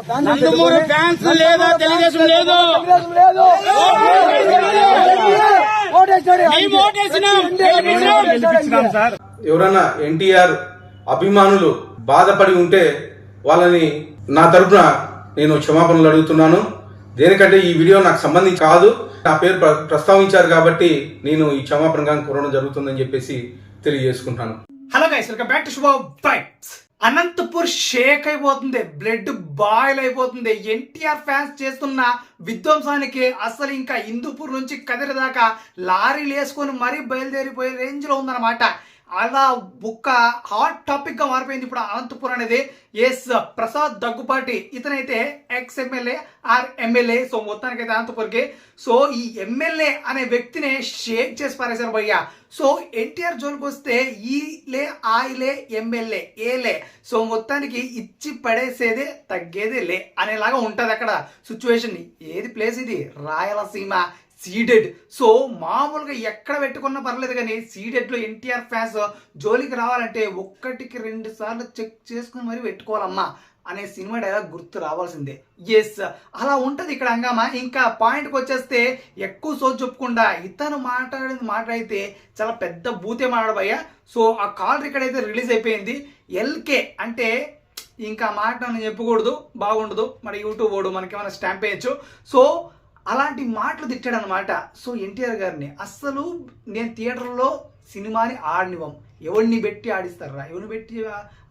Nandamuri fans లేదా తెలుగుదేశం లేదు. ఎవరన్నా ఎన్టీఆర్ అభిమానులు బాధపడి ఉంటే వాళ్ళని నా తరపున నేను క్షమాపణలు అడుగుతున్నాను. దేనికంటే ఈ వీడియో నాకు సంబంధించి కాదు, నా పేరు ప్రస్తావించారు కాబట్టి నేను ఈ క్షమాపణగా కోరడం జరుగుతుందని చెప్పేసి తెలియజేసుకుంటాను. Hello guys, welcome back to Shubha vibes. Anantapur shake అయిపోతుంది, బ్లడ్ బాయిల్ అయిపోతుంది. ఎన్టీఆర్ ఫ్యాన్స్ చేస్తున్న విధ్వంసానికి అసలు ఇంకా హిందూపూర్ నుంచి కదిరి దాకా లారీలు వేసుకొని మరీ బయలుదేరిపోయే రేంజ్ లో ఉందన్నమాట. అలా ఒక్క హాట్ టాపిక్ గా మారిపోయింది ఇప్పుడు అనంతపూర్ అనేది. ఎస్, ప్రసాద్ దగ్గుపాటి ఇతనైతే ex MLA are MLA. So మొత్తానికైతే అనంతపూర్కి సో ఈ ఎమ్మెల్యే అనే వ్యక్తిని షేక్ చేసి పారేశారు భయ్య. సో ఎన్టీఆర్ జోలికి వస్తే ఈలే ఆయిలే ఎమ్మెల్యే ఏలే. సో మొత్తానికి ఇచ్చి పడేసేదే తగ్గేదే లే అనేలాగా ఉంటది అక్కడ సిచ్యువేషన్. ఏది ప్లేస్ ఇది? రాయలసీమ సీడెడ్. సో మామూలుగా ఎక్కడ పెట్టుకున్నా పర్లేదు, కానీ సీడెడ్ లో ఎన్టీఆర్ ఫ్యాన్స్ జోలికి రావాలంటే ఒక్కటికి 2 సార్లు చెక్ చేసుకుని మరి పెట్టుకోవాలమ్మా అనే సినిమా డైలాగ్ గుర్తు రావాల్సిందే. ఎస్, అలా ఉంటది ఇక్కడ హంగామా. ఇంకా పాయింట్కి వచ్చేస్తే ఎక్కువ సోచు చెప్పుకుండా ఇతను మాట్లాడితే చాలా పెద్ద బూతే మాట్లాడబోయ్యా. సో ఆ కాల్ రికార్డ్ అయితే రిలీజ్ అయిపోయింది. ఎల్కే అంటే ఇంకా మాట చెప్పకూడదు, బాగుండదు, మరి యూట్యూబ్ ఓడు మనకేమైనా స్టాంప్ వేయచ్చు. సో అలాంటి మాటలు తిట్టాడు అనమాట. సో ఎన్టీఆర్ గారిని అస్సలు నేను థియేటర్లో సినిమాని ఆడనివ్వం. ఎవరిని పెట్టి ఆడిస్తారా? ఎవరిని పెట్టి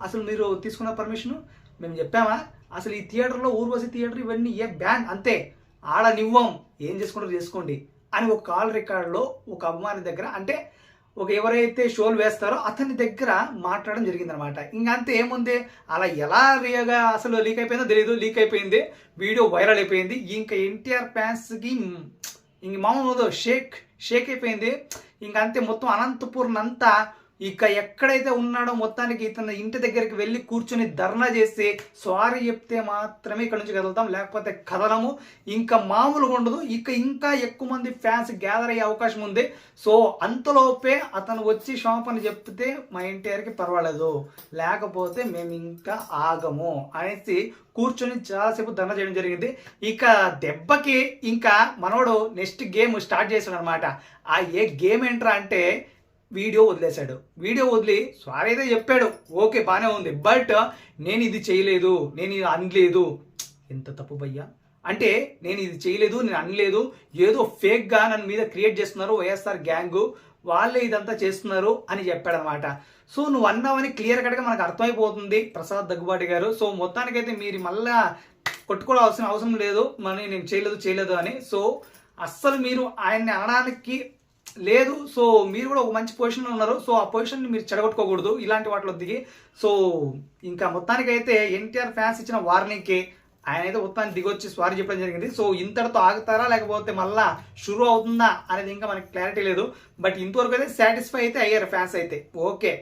అసలు మీరు తీసుకున్న పర్మిషన్ మేము చెప్పామా? అసలు ఈ థియేటర్లో ఊర్వశి థియేటర్ ఇవన్నీ బ్యాన్, అంతే, ఆడనివ్వం, ఏం చేసుకుంటారో చేసుకోండి అని ఒక కాల్ రికార్డులో ఒక అభిమాని దగ్గర, అంటే ఒక ఎవరైతే షోలు వేస్తారో అతని దగ్గర మాట్లాడడం జరిగింది అనమాట. ఇంకా అంతే, ఏముంది, అలా ఎలా అసలు లీక్ అయిపోయిందో తెలియదు, లీక్ అయిపోయింది, వీడియో వైరల్ అయిపోయింది. ఇంకా ఎన్టీఆర్ ఫ్యాన్స్కి ఇంక మామూలు షేక్ అయిపోయింది. ఇంక అంతే, మొత్తం అనంతపూర్నంతా ఇక ఎక్కడైతే ఉన్నాడో మొత్తానికి ఇతను ఇంటి దగ్గరికి వెళ్ళి కూర్చొని ధర్నా చేసి సారీ చెప్తే మాత్రమే ఇక్కడ నుంచి కదులుతాం, లేకపోతే కదలము, ఇంకా మామూలుగా ఉండదు. ఇంకా ఎక్కువ మంది ఫ్యాన్స్ గ్యాదర్ అయ్యే అవకాశం ఉంది. సో అంతలోపే అతను వచ్చి క్షమాపణ చెప్తే మా ఎన్టీఆర్కి పర్వాలేదు, లేకపోతే మేము ఇంకా ఆగము అనేసి కూర్చొని చాలాసేపు ధర్నా చేయడం జరిగింది. ఇక దెబ్బకి ఇంకా మనోడు నెక్స్ట్ గేమ్ స్టార్ట్ చేశాడు అనమాట. ఆ గేమ్ ఏంట్రా అంటే వీడియో వదిలేశాడు. వీడియో వదిలి సారీ అయితే చెప్పాడు, ఓకే బాగానే ఉంది, బట్ నేను ఇది చేయలేదు, నేను ఇది అనలేదు. ఎంత తప్పు భయ్యా, అంటే నేను ఇది చేయలేదు, నేను అనలేదు, ఏదో ఫేక్గా నన్ను మీద క్రియేట్ చేస్తున్నారు వైఎస్ఆర్ గ్యాంగు, వాళ్ళే ఇదంతా చేస్తున్నారు అని చెప్పాడు అనమాట. సో నువ్వు అన్నావని క్లియర్ కట్గా మనకు అర్థమైపోతుంది ప్రసాద్ దగ్గుబాటి గారు. సో మొత్తానికైతే మీరు మళ్ళా కొట్టుకోవాల్సిన అవసరం లేదు, మరి నేను చేయలేదు అని. సో అస్సలు మీరు ఆయన్ని అనడానికి లేదు. సో మీరు కూడా ఒక మంచి పొజిషన్లో ఉన్నారు. సో ఆ పొజిషన్ని మీరు చెడగొట్టుకోకూడదు ఇలాంటి వాటిలో దిగి. సో ఇంకా మొత్తానికైతే ఎన్టీఆర్ ఫ్యాన్స్ ఇచ్చిన వార్నింగ్కి ఆయన అయితే మొత్తాన్ని దిగొచ్చి సారీ చెప్పడం జరిగింది. సో ఇంతటితో ఆగుతారా లేకపోతే మళ్ళా షురూ అవుతుందా అనేది ఇంకా మనకి క్లారిటీ లేదు. బట్ ఇంతవరకు అయితే సాటిస్ఫై అయితే అయ్యారు ఫ్యాన్స్ అయితే, ఓకే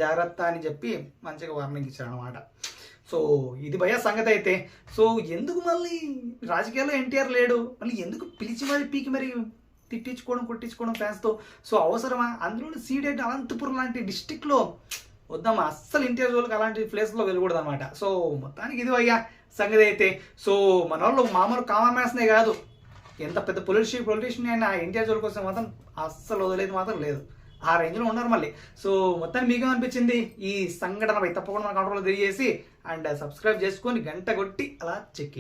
జాగ్రత్త అని చెప్పి మంచిగా వార్నింగ్ ఇచ్చారు అనమాట. సో ఇది భయ సంగతి అయితే. సో ఎందుకు మళ్ళీ రాజకీయాల్లో ఎన్టీఆర్ లేడు, మళ్ళీ ఎందుకు పిలిచి మరి పీకి మరి తిట్టించుకోవడం కొట్టించుకోవడం ఫ్యాన్స్తో? సో అవసరమా? అందులో సీడెడ్ అనంతపురం లాంటి డిస్టిక్లో వద్దామా? అస్సలు ఎన్టీఆర్ జోలికి అలాంటి ప్లేస్లో వెళ్ళకూడదు అనమాట. సో మొత్తానికి ఇది అయ్యా సంగతి అయితే. సో మన వాళ్ళు మామూలు కామన్ మ్యాన్స్నే కాదు, ఎంత పెద్ద పొలిటీషియన్ అయినా ఎన్టీఆర్ జోలికి వస్తే మాత్రం అస్సలు వదిలేదు మాత్రం లేదు, ఆ రేంజ్లో ఉన్నారు మళ్ళీ. సో మొత్తానికి మీకేమనిపించింది ఈ సంఘటన? తప్పకుండా మన కంట్రోల్లో తెలియజేసి అండ్ సబ్స్క్రైబ్ చేసుకొని గంట కొట్టి అలా చెక్